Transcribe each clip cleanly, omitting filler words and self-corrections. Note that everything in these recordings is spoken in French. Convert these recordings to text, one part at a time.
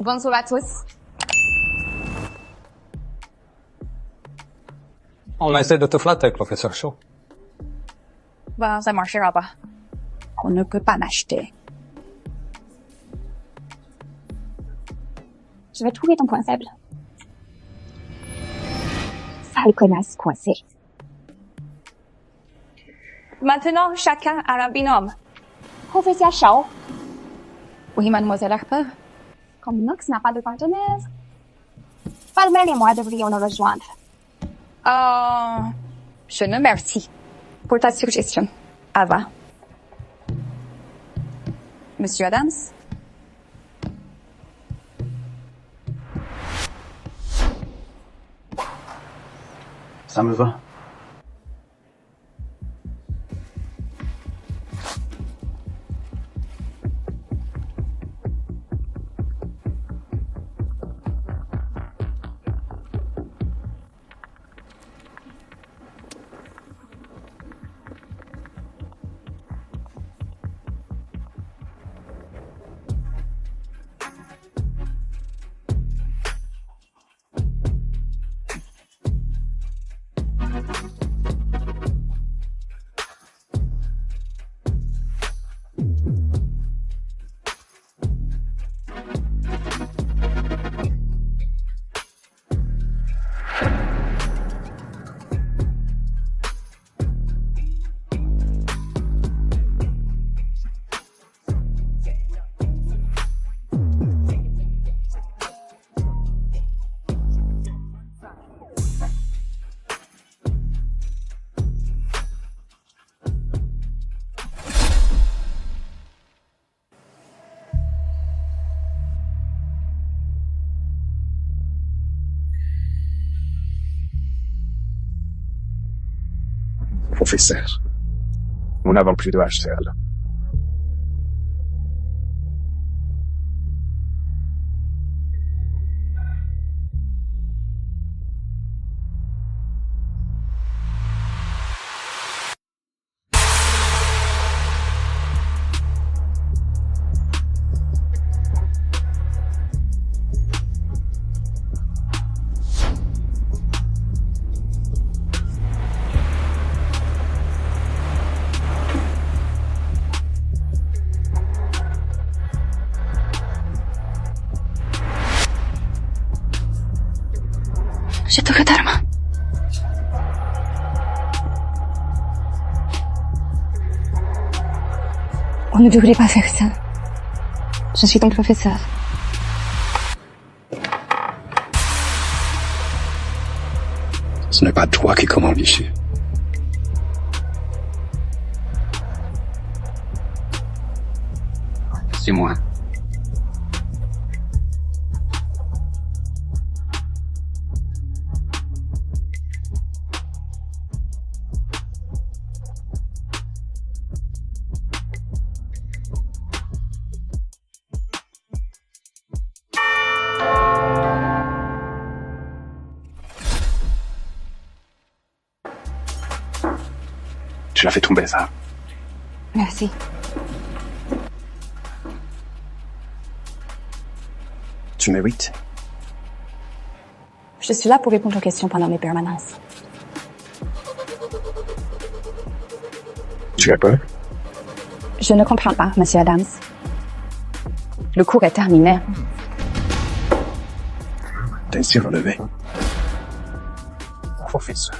Bonjour à tous. On essaie de te flatter, professeur Shaw. Ben, ça marchera pas. On ne peut pas m'acheter. Je vais trouver ton point faible. Sale connasse coincée. Maintenant, chacun a un binôme. Professeur Shaw. Oui, mademoiselle Harper. Comme Nox n'a pas de partenaire, Palmer et moi devrions nous rejoindre. Je ne merci pour ta suggestion. Ava. Monsieur Adams? Ça me va. Professeur, nous n'avons plus de HCL. Je te retarde. On ne devrait pas faire ça. Je suis ton professeur. Ce n'est pas toi qui commande ici. C'est moi. Tu l'as fait tomber, ça. Merci. Tu mérites. Je suis là pour répondre aux questions pendant mes permanences. Tu as peur? Je ne comprends pas, Monsieur Adams. Le cours est terminé. T'es ainsi relevé. Professeur.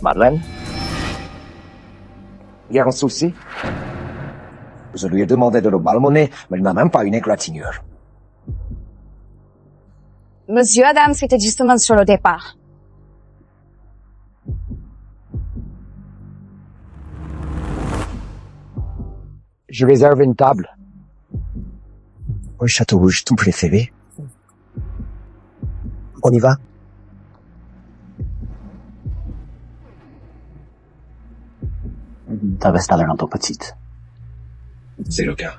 Madeleine? Il y a un souci? Je lui ai demandé de le malmener, mais il n'a même pas une égratignure. Monsieur Adams était justement sur le départ. Je réserve une table. Au Château Rouge, ton préféré. On y va? T'avais l'air un peu petite. C'est le cas.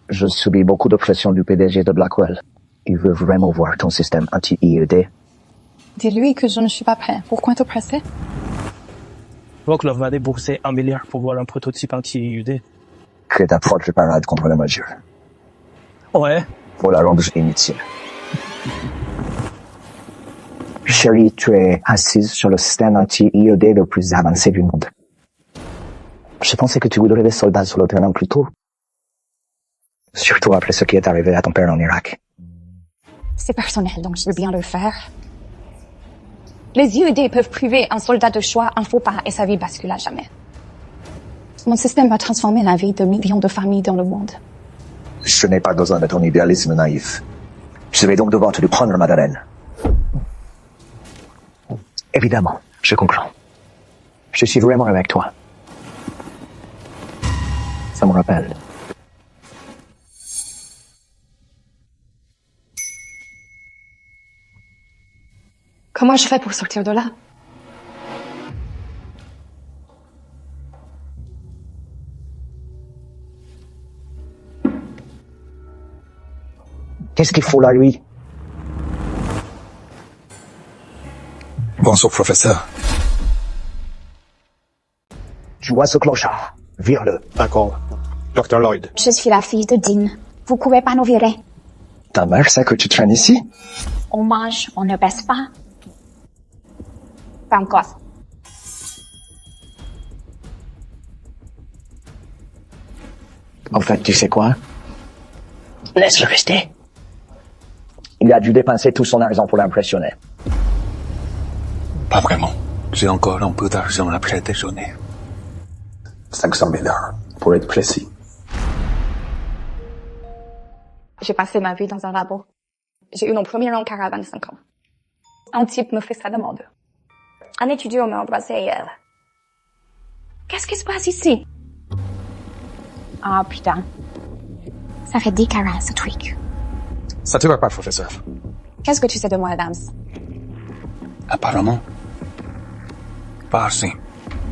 Je subis beaucoup de pression du PDG de Blackwell. Tu veux vraiment voir ton système anti-IED? Dis-lui que je ne suis pas prêt. Pourquoi te presser? Vauclav va débourser 1 milliard pour voir un prototype anti-IUD. C'est un projet parade contre la mesure. Ouais. Faut la rendre inutile. Chérie, tu es assise sur le système anti-IED le plus avancé du monde. Je pensais que tu voudrais des soldats sur le terrain plus tôt. Surtout après ce qui est arrivé à ton père en Irak. C'est personnel, donc je veux bien le faire. Les IED peuvent priver un soldat de choix un faux pas et sa vie bascule à jamais. Mon système va transformer la vie de millions de familles dans le monde. Je n'ai pas besoin de ton idéalisme naïf. Je vais donc devoir te le prendre, Madeleine. Évidemment, je comprends. Je suis vraiment avec toi. Ça me rappelle. Comment je fais pour sortir de là? Qu'est-ce qu'il faut là, lui? Bonjour, professeur. Tu vois ce clochard? Vire-le. D'accord. Dr. Lloyd. Je suis la fille de Dean. Vous pouvez pas nous virer. Ta mère sait que tu traînes ici? On mange, on ne baisse pas. Pas encore. En fait, tu sais quoi? Laisse-le rester. Il a dû dépenser tout son argent pour l'impressionner. Pas vraiment. J'ai encore un peu d'argent après déjeuner. 500 000 $, pour être précis. J'ai passé ma vie dans un labo. J'ai eu mon premier encart à 25 ans. Un type me fait sa demande. Un étudiant m'a embrassé hier. Qu'est-ce qui se passe ici? Ah, putain. Ça fait 10 carats, ce truc. Ça te va pas, professeur? Qu'est-ce que tu sais de moi, Adams? Apparemment. Pas assez.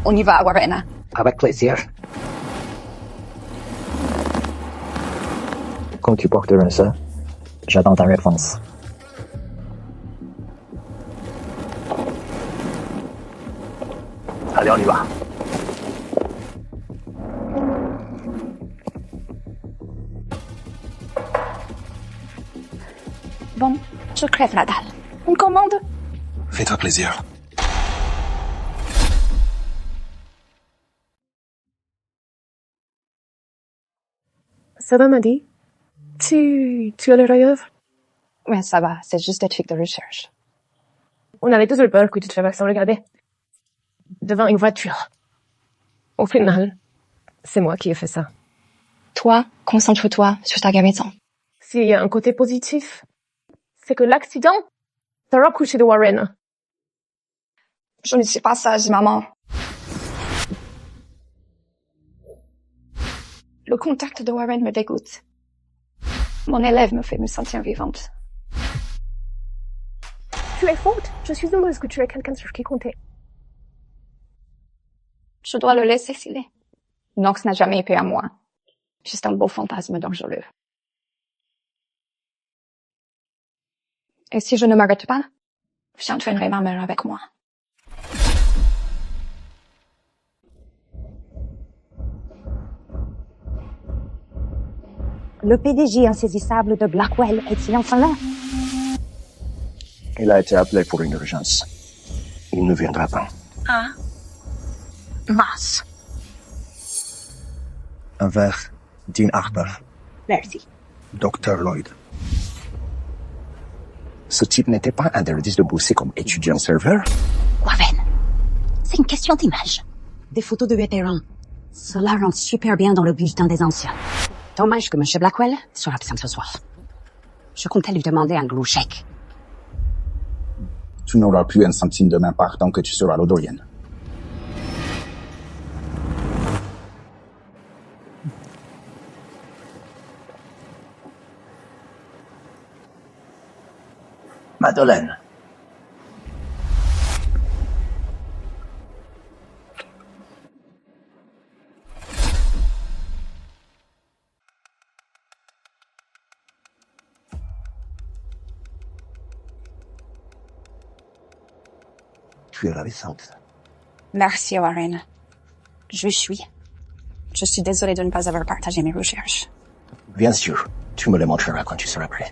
On y va à Warrena. Avec plaisir. Quand tu porteras ça, j'attends ta réponse. Allez, on y va. Bon, je crève la dalle. Une commande? Fais-toi plaisir. Ça va, Maddy? Tu as le rêve? Ouais, ça va. C'est juste des trucs de recherche. On avait tous le peur que tu te fasses sans regarder. Devant une voiture. Au final, c'est moi qui ai fait ça. Toi, concentre-toi sur ta guérison. S'il y a un côté positif, c'est que l'accident t'a rapproché de Warren. Je ne suis pas sage, maman. Le contact de Warren me dégoûte. Mon élève me fait me sentir vivante. Tu es faute. Je suis heureuse que tu aies quelqu'un sur qui compter. Je dois le laisser filer. Nox n'a jamais été à moi. Juste un beau fantasme dangereux. Et si je ne m'arrête pas, j'entraînerai ma mère avec moi. Le PDG insaisissable de Blackwell est-il enfin là? Il a été appelé pour une urgence. Il ne viendra pas. Ah. Mince. Un verre, Dean Harper, Merci. Dr. Lloyd. Ce type n'était pas interdit de bosser comme étudiant serveur? Warren, c'est une question d'image. Des photos de vétérans. Cela rentre super bien dans le bulletin des anciens. Dommage que M. Blackwell soit absent ce soir. Je comptais lui demander un gros chèque. Tu n'auras plus un centime de ma part tant que tu seras l'Odorienne. Madeleine. Tu es ravissante. Merci, Warren. Je suis désolée de ne pas avoir partagé mes recherches. Bien sûr, tu me le montreras quand tu seras prêt.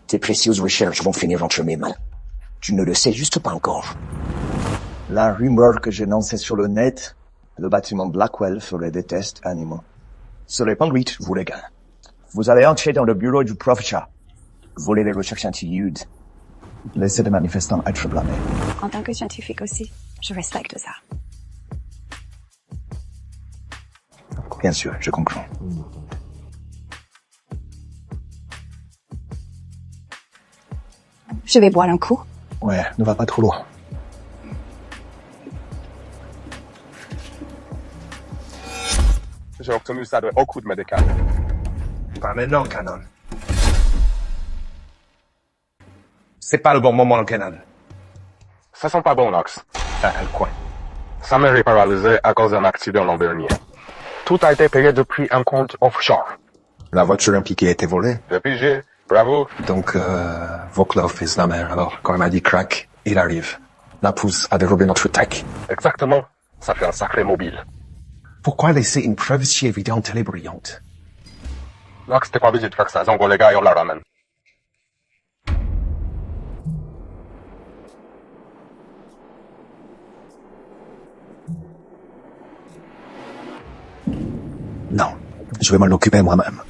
Tes précieuses recherches vont finir entre mes mains. Tu ne le sais juste pas encore. La rumeur que j'ai lancée sur le net, le bâtiment Blackwell ferait des tests animaux. Se répand vite, vous les gars. Vous allez entrer dans le bureau du prof Cha. Voler les recherches anti-Yude. Laissez les manifestants être blâmés. En tant que scientifique aussi, je respecte ça. Bien sûr, je comprends. Je vais boire un coup. Ouais, ne va pas trop loin. J'ai obtenu ça de beaucoup de médicaments. Pas maintenant, Canon. C'est pas le bon moment, Canon. Ça sent pas bon, Knox. À quel coin? Sa mère est paralysée à cause d'un accident l'an dernier. Tout a été payé depuis un compte offshore. La voiture impliquée a été volée. J'ai pigé. Bravo. Donc, Vauclave, fils de la mère. Alors, quand il m'a dit crack, il arrive. La pousse a dérobé notre tech. Exactement. Ça fait un sacré mobile. Pourquoi laisser une preuve si évidente et brillante? Knox, t'es pas obligé de faire ça. Donc, les gars, on la ramène. Non, je vais m'en occuper moi-même.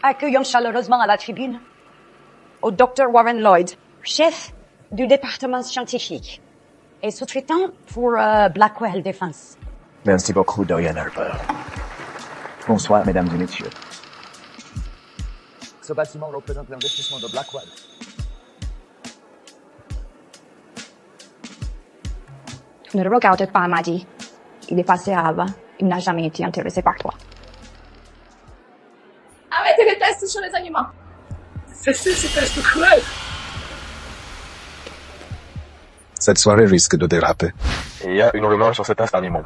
Accueillons chaleureusement à la tribune au Dr. Warren Lloyd, chef du département scientifique et sous-traitant pour Blackwell Defense. Merci beaucoup, Dorian Harper. Bonsoir, mesdames et messieurs. Ce bâtiment représente l'investissement de Blackwell. Ne le regarde pas, Maddie. Il est passé avant. Il n'a jamais été intéressé par toi. Arrêtez les tests sur les animaux. Cessez ces tests cruels. Cette soirée risque de déraper. Il y a une rumeur sur ces tests animaux.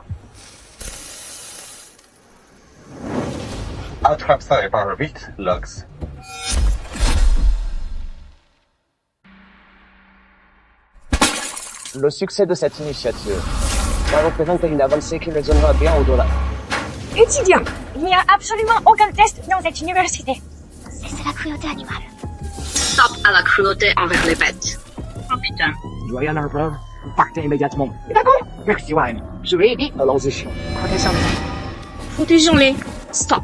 Attrape ça et pars vite, Lux. Le succès de cette initiative va représenter une avancée qui résonnera bien au-delà. Étudiants, il n'y a absolument aucun test dans cette université. C'est la cruauté animale. Stop à la cruauté envers les bêtes. Oh putain. Dorian Harper, partez immédiatement. D'accord. Merci, Wayne. Je vais aider. Allons-y. Protégeons-les. Stop.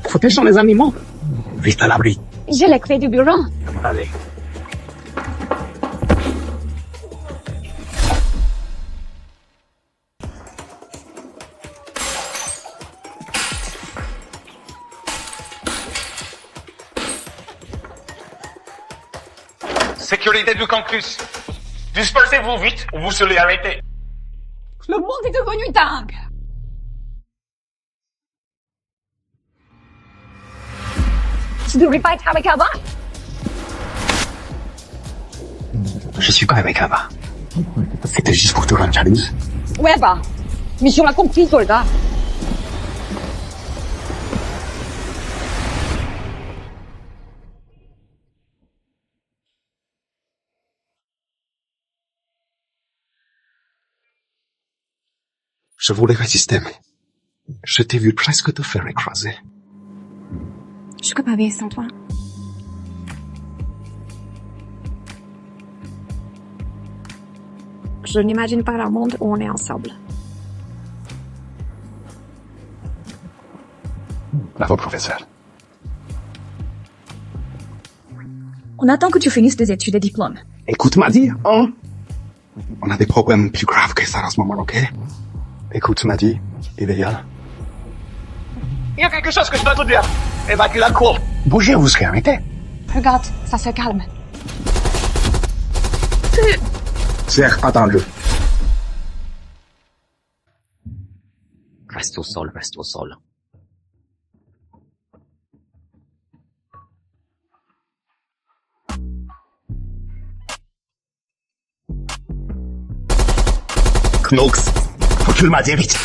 Protégeons les animaux. Vite à l'abri. J'ai les clés du bureau. Allez. Sécurité du campus. Dispersez-vous vite ou vous serez arrêtés. Le monde est devenu dingue. Tu devrais pas être avec Ava. Je suis pas avec Ava. C'était juste pour te rendre jalouse. Ouais, bah. Mission accomplie, soldat. Je voulais résister, mais je t'ai vu presque te faire écraser. Je peux pas vivre sans toi. Je n'imagine pas un monde où on est ensemble. Bravo, professeur. On attend que tu finisses tes études et diplômes. Écoute, Maddy, hein? On a des problèmes plus graves que ça en ce moment, ok? Écoute, Maddy, idéal. Il y a quelque chose que je dois te dire. Évacue la cour. Bougez, vous serez arrêtés. Regarde, ça se calme. Serre pas dans le. Reste au sol, reste au sol. Knox, faut que tu le m'aies vite.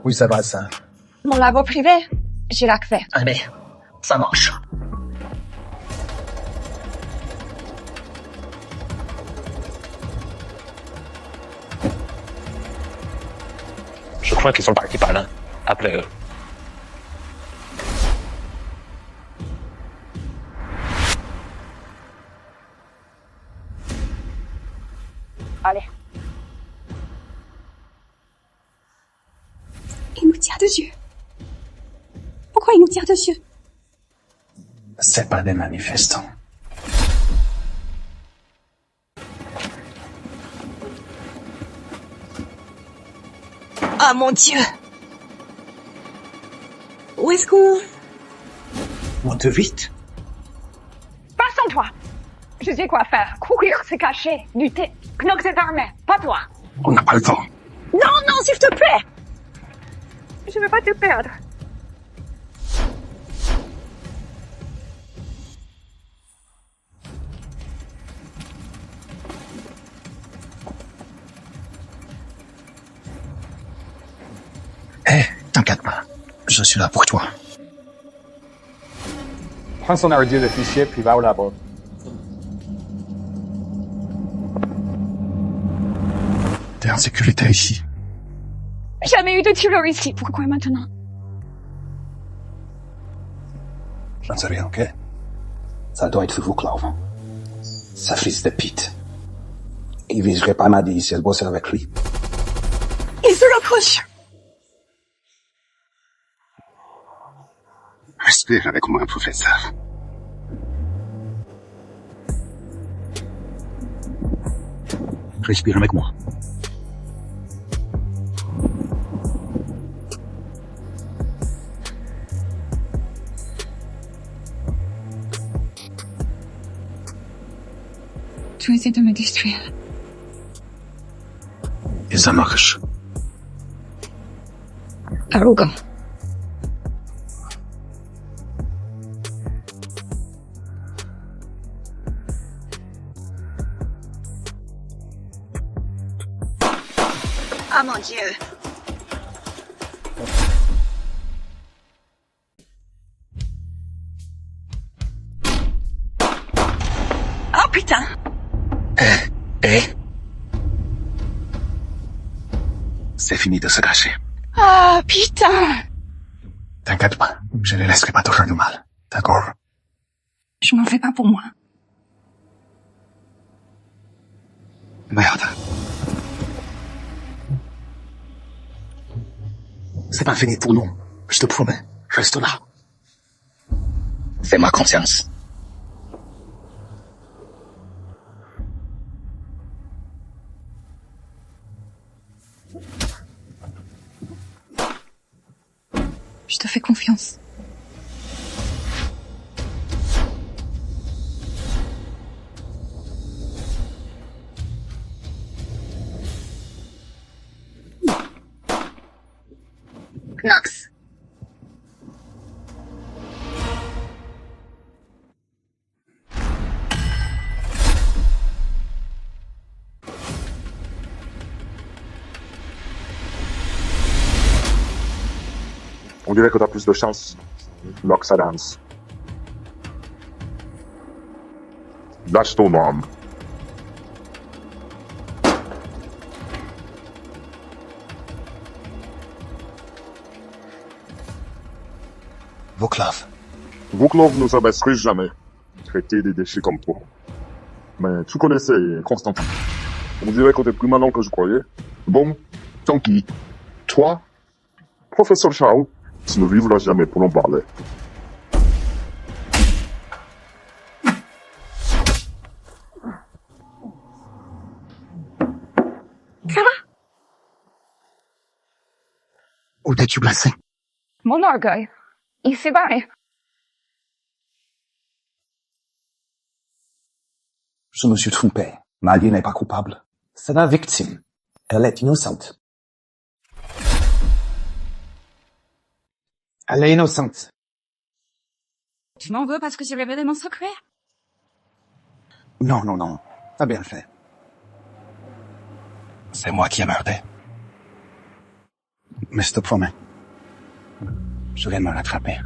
Oui, ça va, ça. Mon labo privé, j'ai l'accès. Allez, ça marche. crois qu'ils sont partis par là, après eux. Allez. Il nous tire dessus. Pourquoi il nous tire dessus? C'est pas des manifestants. Ah mon Dieu! Où est-ce qu'on... Monte vite. Passe en toi. Je sais quoi faire. Courir, se cacher, lutter. Knox est armé, pas toi. On n'a pas le temps. Non, non, s'il te plaît! Je veux pas te perdre. Hé, t'inquiète pas. Je suis là pour toi. Prends son ordi de fichier puis va au labo. T'es en sécurité ici. Jamais eu de tireur ici. Pourquoi maintenant? J'en sais rien, ok? Ça doit être vous, Claude. Ça fils de Pete. Il viserait pas Maddy si elle bossait avec lui. Il se rapproche! Respire avec moi, professeur. Respire avec moi. Tu essaies de me détruire. Et ça marche. Arrogant. Ah mon Dieu! Oh putain! C'est fini de se cacher. Ah, putain! T'inquiète pas, je ne laisserai pas te faire du mal. D'accord? Je m'en fais pas pour moi. Merde. C'est pas fini pour nous. Je te promets. Reste là. Fais-moi confiance. Je te fais confiance. Knox. On dirait que t'as plus de chance. Knox Adams. Lâche ton arme. Vauclave. Vauclave ne s'abaisserait jamais. Traiter des déchets comme toi. Mais tu connaissais Constantin. On dirait que t'es plus malin que je croyais. Bon, tant pis. Toi, professeur Charles, tu ne vivras jamais pour en parler. Ça va? Où t'es-tu blessé? Mon orgueil. Il s'est barré. Je me suis trompé. Maddy n'est pas coupable. C'est la victime. Elle est innocente. Elle est innocente. Tu m'en veux parce que j'ai révélé mon secret? Non, non, non. T'as bien fait. C'est moi qui ai meurté. Mais je te promets. Je vais me rattraper.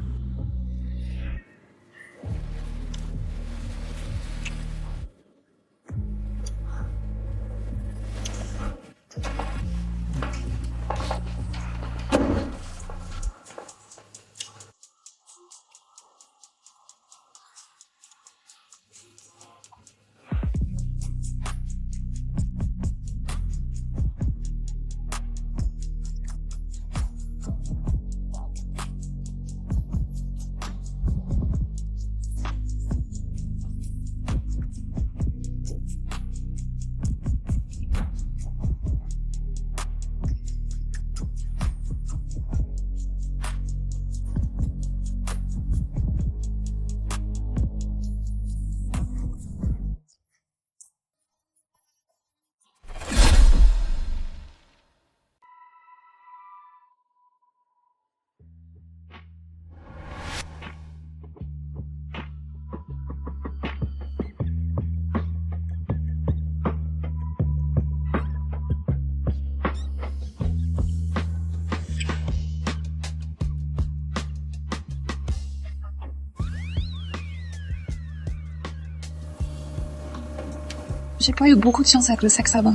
J'ai pas eu beaucoup de chance avec le sexe avant.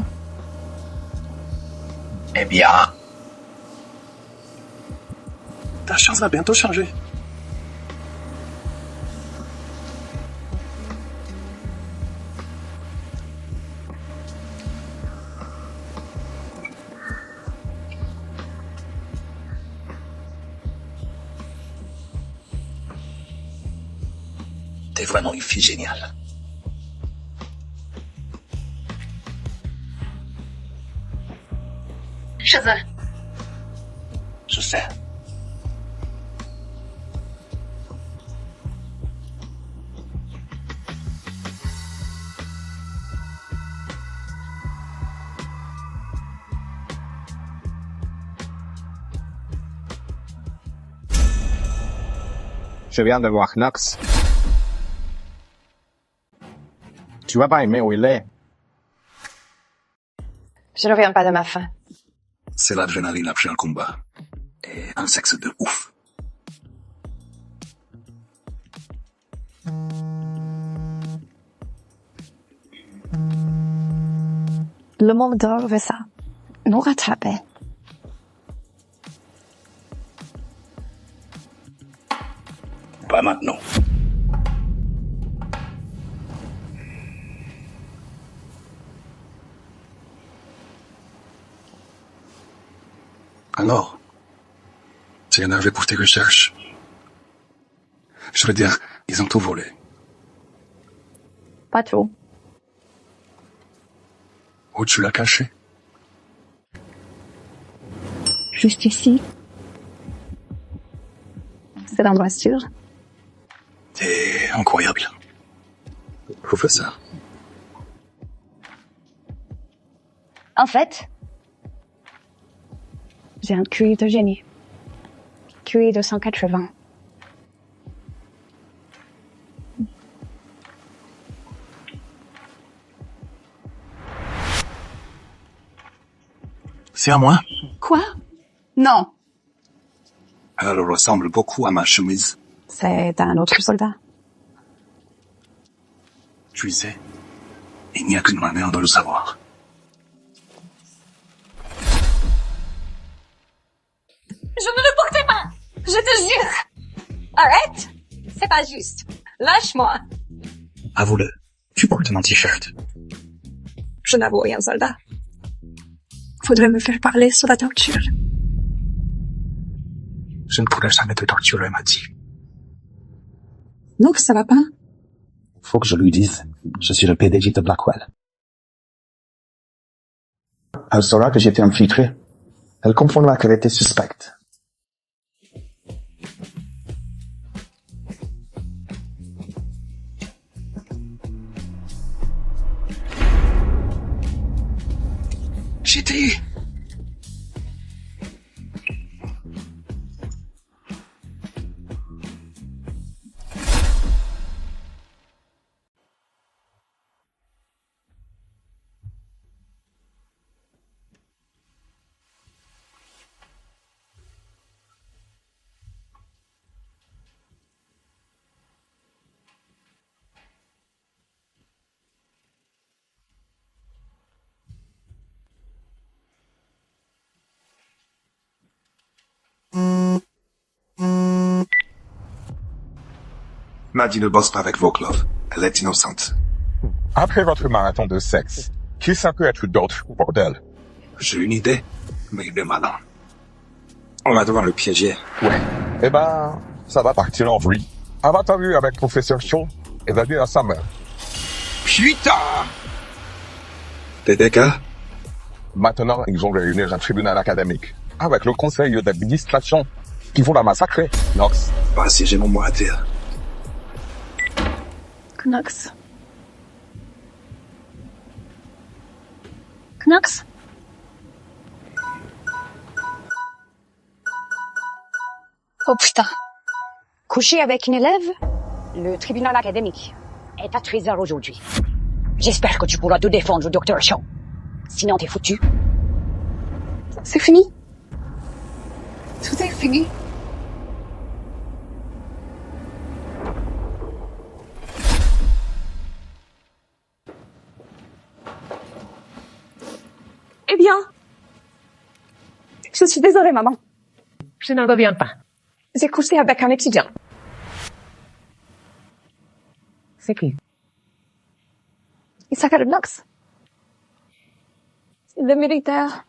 Eh bien, Ta chance va bientôt changer. t'es vraiment une fille géniale. Shazza. Je sais. Je viens de voir Knox. Tu vas pas aimer où il est. Je ne reviens pas de ma faim. C'est l'adrénaline après un combat. Et un sexe de ouf. Le monde d'or veut ça. Nous rattraper. Pas maintenant. Alors, tu es énervé pour tes recherches. Je veux dire, ils ont tout volé. Pas trop. Où tu l'as caché? Juste ici. C'est l'endroit sûr. T'es incroyable. Professeur. En fait, j'ai un QI de génie. QI de 180. C'est à moi? Quoi? Non. Elle ressemble beaucoup à ma chemise. C'est un autre soldat. Tu sais, il n'y a qu'une manière de le savoir. Je ne le portais pas! Je te jure! Arrête! C'est pas juste. Lâche-moi. Avoue-le, tu portes un t-shirt. Je n'avoue rien, soldat. Faudrait me faire parler sur la torture. Je ne pourrais jamais te torturer, m'a dit. Non, que ça va pas? Faut que je lui dise. Je suis le PDG de Blackwell. Elle saura que j'ai été infiltré. Elle comprendra qu'elle était suspecte. J'étais... Maddie ne bosse pas avec Voklov. Elle est innocente. Après votre marathon de sexe, qui ça peut être d'autre, bordel? J'ai une idée, mais il est malin. On va devoir le piéger. Ouais. Eh ben, ça va partir en vrille. Avant ta vue avec Professeur Shaw, elle va dire à sa mère. Putain! T'es des gars? Maintenant, ils vont réunir un tribunal académique, avec le conseil d'administration, qui vont la massacrer, Knox. Pas si j'ai mon mot à dire. Knox. Knox? Oh putain. Coucher avec une élève? Le tribunal académique est à 13h aujourd'hui. J'espère que tu pourras te défendre, Dr. Shaw. Sinon, t'es foutu. C'est fini? Tout est fini. bien. Je suis désolée, maman. Je n'en reviens pas. J'ai couché avec un étudiant. C'est qui? Il s'appelle Knox. Il est militaire.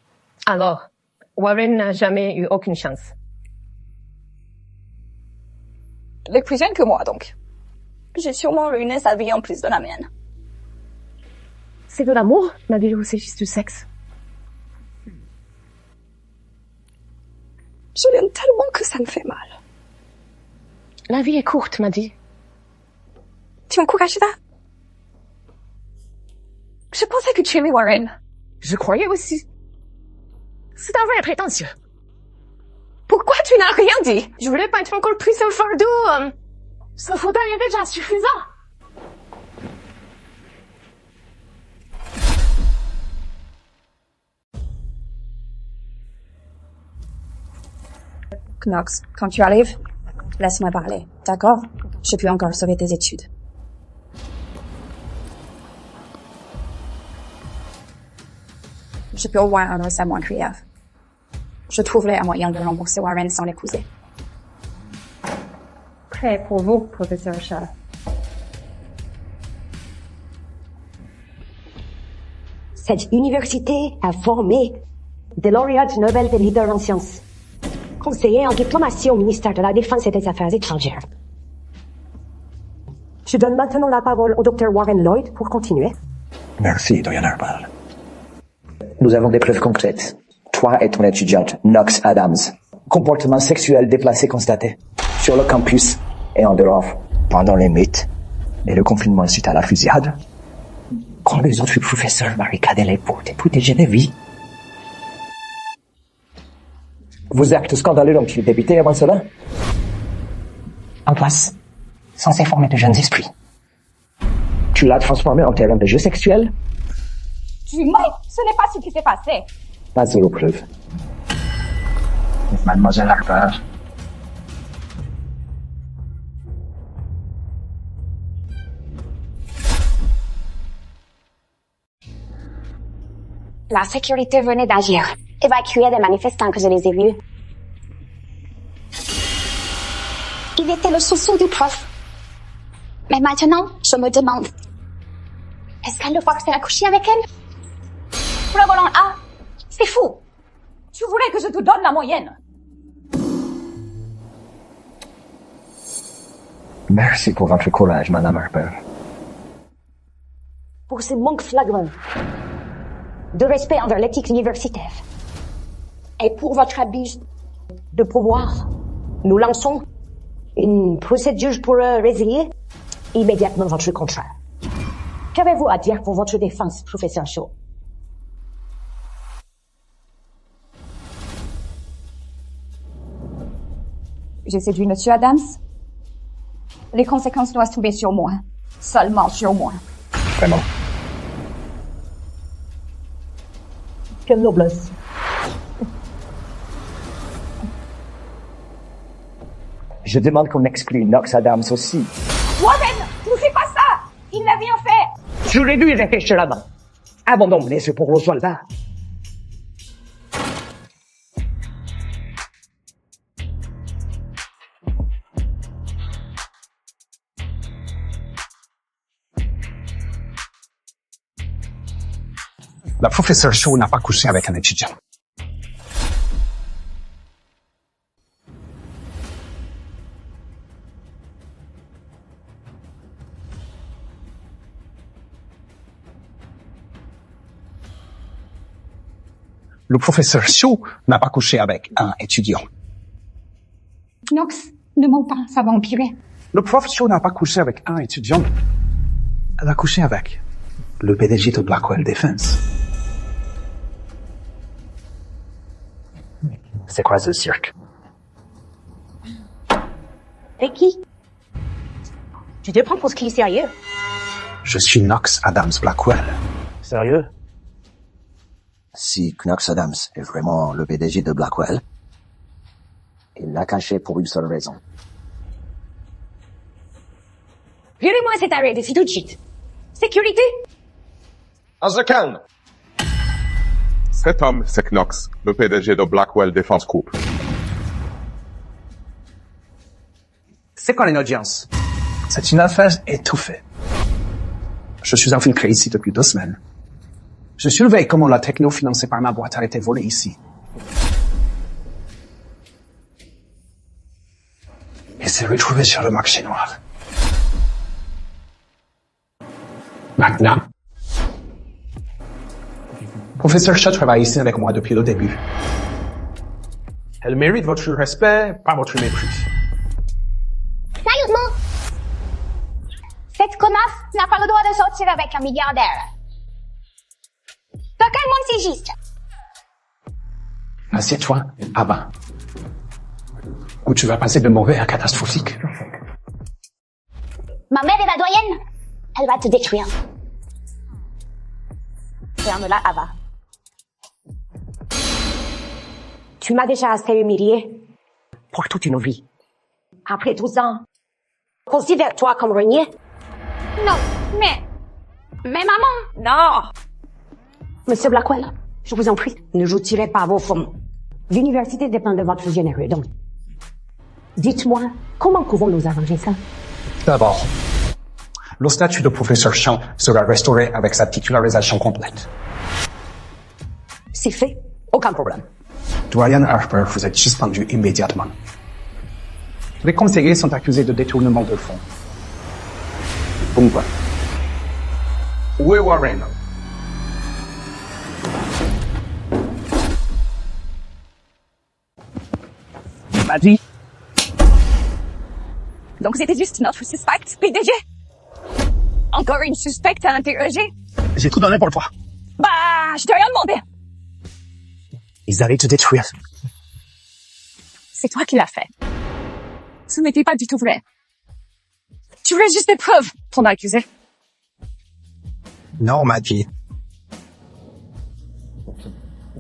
Alors, Warren n'a jamais eu aucune chance. Il est plus jeune que moi, donc. J'ai sûrement ruiné sa vie en plus de la mienne. C'est de l'amour, Nadia, ou c'est juste du sexe? Je l'aime tellement que ça me fait mal. La vie est courte, m'a dit. Tu m'encourages ça? Je pensais que tu aimais Warren. Je croyais aussi. C'est un vrai prétentieux. Pourquoi tu n'as rien dit? Je voulais pas être encore plus au fardeau. Ce fauteuil est déjà suffisant. Knox, quand tu arrives, laisse-moi parler, d'accord? Je peux encore sauver tes études. Je peux au moins adresser moins grave. Je trouverai un moyen de rembourser Warren sans l'épouser. Prêt pour vous, professeur Charles. Cette université a formé des lauréats Nobel des leaders en sciences, conseillers en diplomatie au ministère de la Défense et des Affaires étrangères. Je donne maintenant la parole au Dr. Warren Lloyd pour continuer. Merci, doyen Arbal. Nous avons des preuves concrètes. Toi et ton étudiante, Knox Adams. Comportement sexuel déplacé constaté. Sur le campus et en dehors. Pendant les mythes et le confinement suite à la fusillade. Quand les autres professeurs barricadaient les portes et protégeaient des vies. Vos actes scandaleux ont-ils débuté avant cela? En classe, censé former de jeunes esprits. Tu l'as transformé en terrain de jeu sexuel? Tu mens! Ce n'est pas ce qui s'est passé. Pas zéro preuve. Mademoiselle Harper. La sécurité venait d'agir. Évacuer des manifestants que je les ai vus. Il était le chouchou du prof. Mais maintenant, je me demande, est-ce qu'elle le forçait à coucher avec elle? Pour le volant A, c'est fou. Tu voulais que je te donne la moyenne. Merci pour votre courage, Madame Harper. Pour ce manque flagrant de respect envers l'éthique universitaire et pour votre abus de pouvoir, nous lançons une procédure pour résilier immédiatement votre contrat. Qu'avez-vous à dire pour votre défense, professeur Shaw? J'ai séduit Monsieur Adams. Les conséquences doivent tomber sur moi. Seulement sur moi. Vraiment. Quelle noblesse. Je demande qu'on exclue Knox Adams aussi. Warren, ne fais pas ça. Il n'a rien fait. J'aurais dû y réfléchir avant. Abandonnez ce pauvre soldat. La professeure Shaw n'a pas couché avec un étudiant. Le professeur Shaw n'a pas couché avec un étudiant. Knox, ne mens pas, ça va empirer. Le prof Shaw n'a pas couché avec un étudiant. Elle a couché avec le PDG de Blackwell Defense. C'est quoi ce cirque? Et qui? Tu te prends pour ce qui est sérieux? Je suis Knox Adams Blackwell. Sérieux? Si Knox Adams est vraiment le PDG de Blackwell, il l'a caché pour une seule raison. Virez-moi cet arrêt d'ici tout de suite. Sécurité? On se calme. Cet homme, c'est Knox, le PDG de Blackwell Defense Group. C'est quand une audience? C'est une affaire étouffée. Je suis infiltré ici depuis 2 semaines. Je surveille comment la techno financée par ma boîte a été volée ici. Et s'est retrouvée sur le marché noir. Maintenant, Professeur Shaw travaille ici avec moi depuis le début. Elle mérite votre respect, pas votre mépris. Sérieusement? Cette connasse n'a pas le droit de sortir avec un milliardaire. Dans quel monde c'est juste? Assieds-toi, avant. Ou tu vas passer de mauvais à catastrophique. Ma mère est la doyenne. Elle va te détruire. Ferme-la, Ava. Tu m'as déjà assez humilié pour toute une vie. Après 12 ans, considère-toi comme renié. Non, mais maman, non. Monsieur Blackwell, je vous en prie, ne joutirez pas vos fonds. L'université dépend de votre généreux don. Dites-moi, comment pouvons-nous arranger ça? D'abord, le statut de professeur Shaw sera restauré avec sa titularisation complète. C'est fait, aucun problème. Doyen Harper, vous êtes suspendu immédiatement. Les conseillers sont accusés de détournement de fonds. Pourquoi? Où est Warren? M'a dit. Donc c'était juste notre suspect, PDG? Encore une suspecte à interroger? J'ai tout donné pour toi. Bah, je t'ai rien demandé. Ils allaient te détruire. C'est toi qui l'as fait. Ce n'était pas du tout vrai. Tu voulais juste des preuves pour m'accuser. Non, Maggie.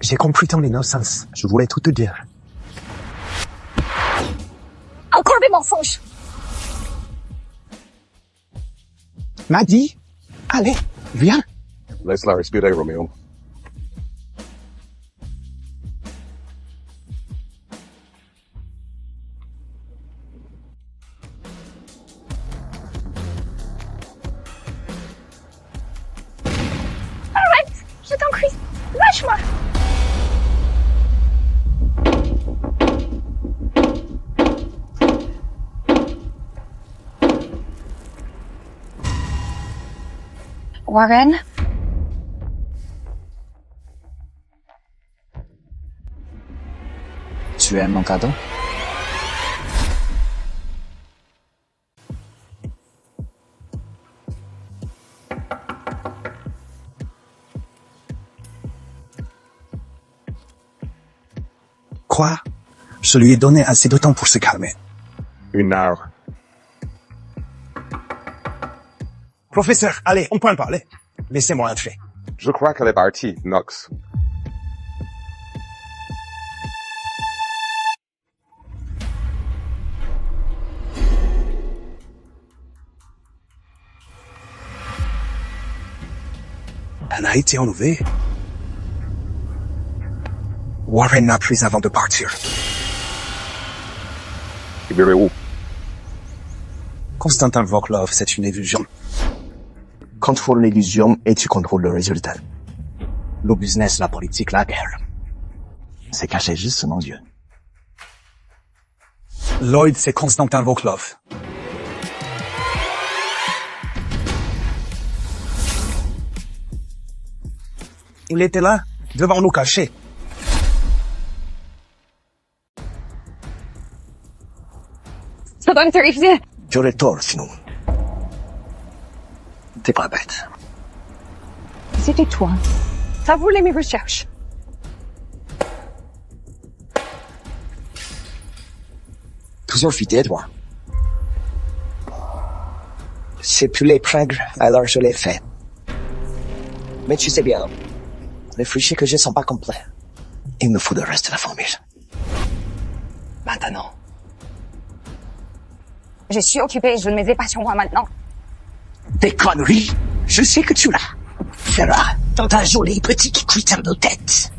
J'ai compris ton innocence. Je voulais tout te dire. Encore des mensonges. Maggie, allez, viens. Laisse-la respirer, Romeo. Arrête, je t'en prie, lâche-moi. Warren? Tu aimes mon cadeau? Quoi? Je lui ai donné assez de temps pour se calmer. 1 heure. Professeur, allez, on peut en parler. Laissez-moi entrer. Je crois qu'elle est partie, Knox. Elle a été enlevée. Warren n'a plus avant de partir. Il irait où? Constantin Voklov, c'est une illusion. Contrôle l'illusion et tu contrôles le résultat. Le business, la politique, la guerre. C'est caché juste sous nos yeux. Lloyd, c'est Constantin Voklov. Il était là, devant nous caché. Ça doit me terrifier. Tu aurais tort, sinon. T'es pas bête. C'était toi. T'as voulu mes recherches. Toujours fidèle, toi. C'est plus les prêtres, alors je l'ai fait. Mais tu sais bien, les fichiers que j'ai sont pas complets. Il me faut le reste de la formule. Maintenant. Je suis occupée, je ne me ai pas sur moi maintenant. Des conneries? Je sais que tu l'as. Ferra, dans ta jolie petite cuitin de tête.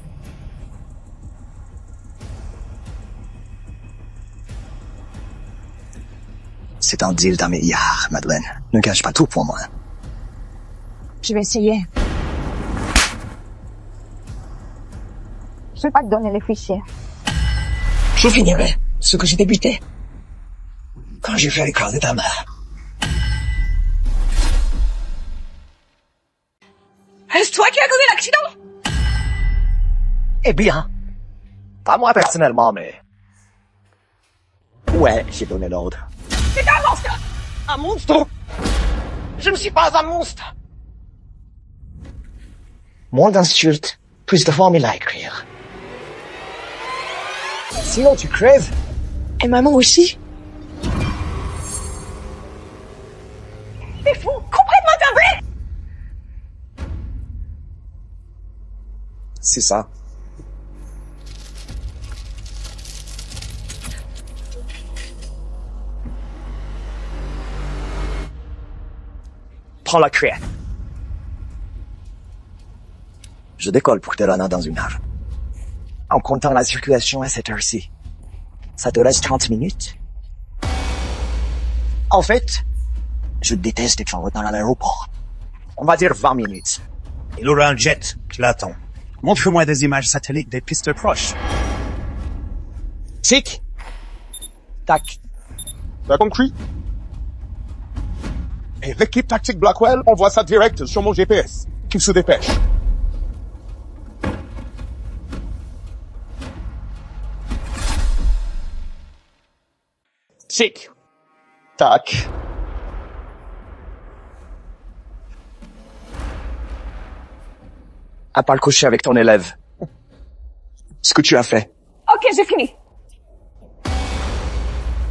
C'est un deal d'un milliard, Madeleine. Ne gâche pas tout pour moi. Je vais essayer. Je vais pas te donner les fichiers. Je finirai ce que j'ai débuté. Quand j'ai fait écraser ta mère. Est-ce toi qui as causé l'accident? Eh bien, pas moi personnellement, mais... Ouais, j'ai donné l'ordre. C'est un monstre! Un monstre? Je ne suis pas un monstre! Moins d'insultes, plus de formules à écrire. Sinon tu crèves. Et maman aussi. C'est fou, complètement timbré! C'est ça. Prends la cuillère. Je décolle pour Terana dans une heure. En comptant la circulation à cette heure-ci. Ça te reste 30 minutes? En fait, je déteste être en retard à l'aéroport. On va dire 20 minutes. Il aura un jet qui l'attend. Montre-moi des images satellites des pistes proches. Tic. Tac. T'as compris? Et l'équipe tactique Blackwell envoie ça direct sur mon GPS. Qu'il se dépêche. Tic. Tac. À part le coucher avec ton élève. Ce que tu as fait. Ok, j'ai fini.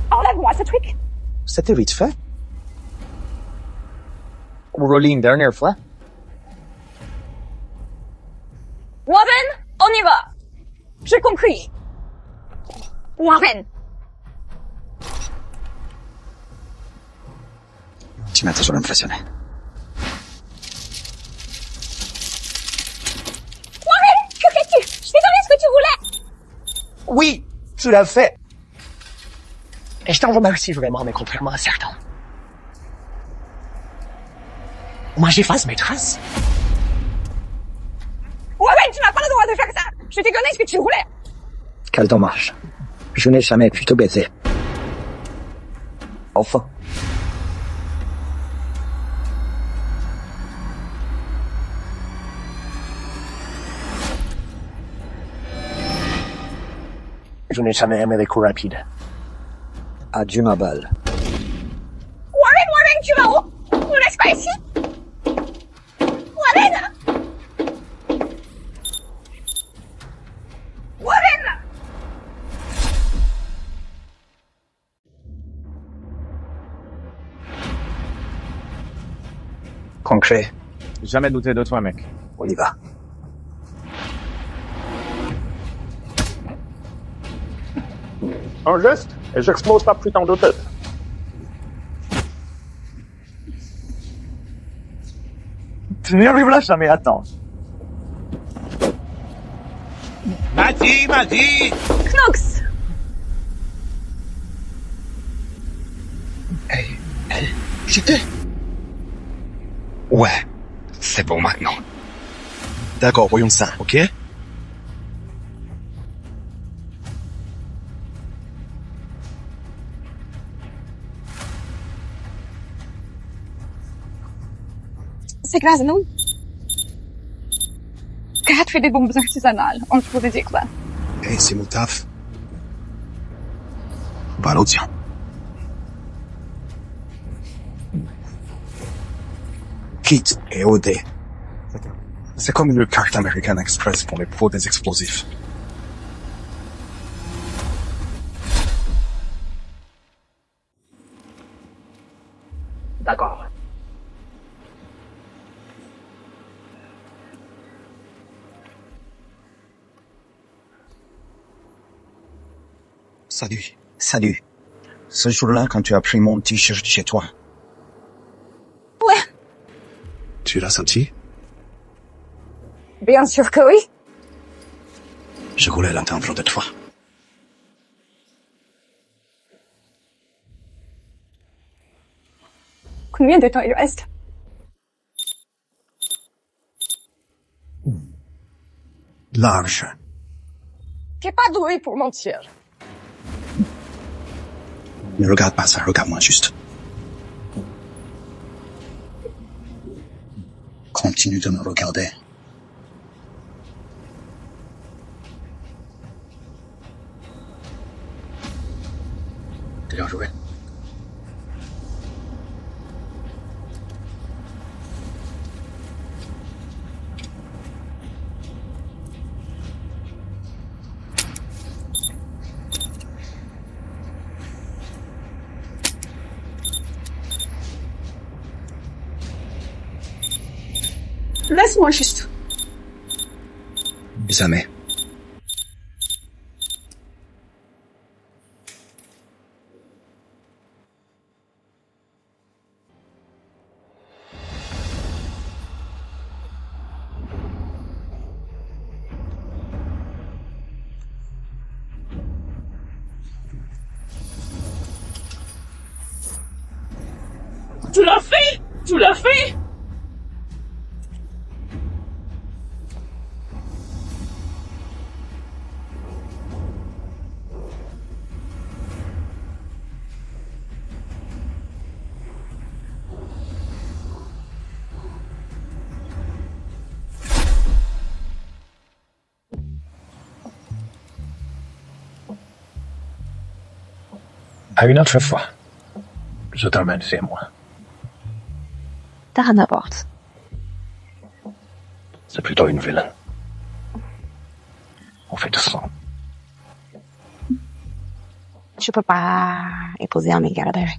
Enlève-moi ce truc. C'était vite fait. On roule une dernière fois. Warren, on y va. J'ai compris. Warren. Tu m'as toujours impressionné. Warren, que fais-tu? Je t'ai donné ce que tu voulais. Oui, tu l'as fait. Et je t'en remercie vraiment, mais contrairement à certains. Moi, j'efface mes traces. Warren, tu n'as pas le droit de faire ça. Je t'ai donné ce que tu voulais. Quel dommage. Je n'ai jamais pu te baiser. Enfin. Je n'ai jamais aimé les coups rapides. Adieu ma balle. Warren, tu vas où? Ne reste pas ici. Warren. Warren. Concret. Jamais douté de toi, mec. On y va. Un geste, et j'explose ta putain de tête. Tu n'y arriveras jamais à temps. Maddy! Knox. Hey, j'étais... Ouais, c'est bon maintenant. D'accord, voyons ça, ok? C'est grâce à nous. Kat fait des bombes artisanales, on pourrait dire quoi. Hey, c'est mon taf. Va à l'audience. Kit et OD. C'est comme une carte American Express pour les pros des explosifs. D'accord. Salut. Salut. Ce jour-là, quand tu as pris mon t-shirt chez toi. Ouais. Tu l'as senti? Bien sûr que oui. Je voulais l'entendre de toi. Combien de temps il reste? Large. T'es pas doué pour mentir. Ne regarde pas ça, regarde-moi juste. Continue de me regarder. Bien joué. Laisse-moi juste. Jamais. Tu l'as fait! Tu l'as fait! À une autre fois. Je t'emmène chez moi. T'as n'importe. C'est plutôt une vilaine. On fait tout ça. Je peux pas épouser un milliardaire.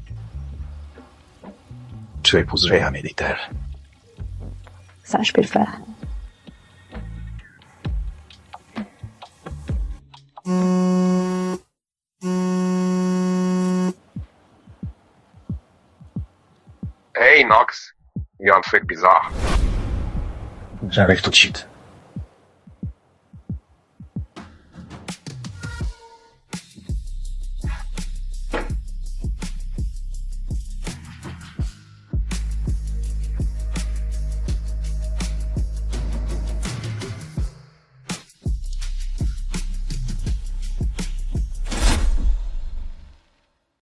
Tu épouserais un militaire. Ça, je peux le faire. Hey, Nox. Il y a un truc bizarre. J'arrive tout de suite.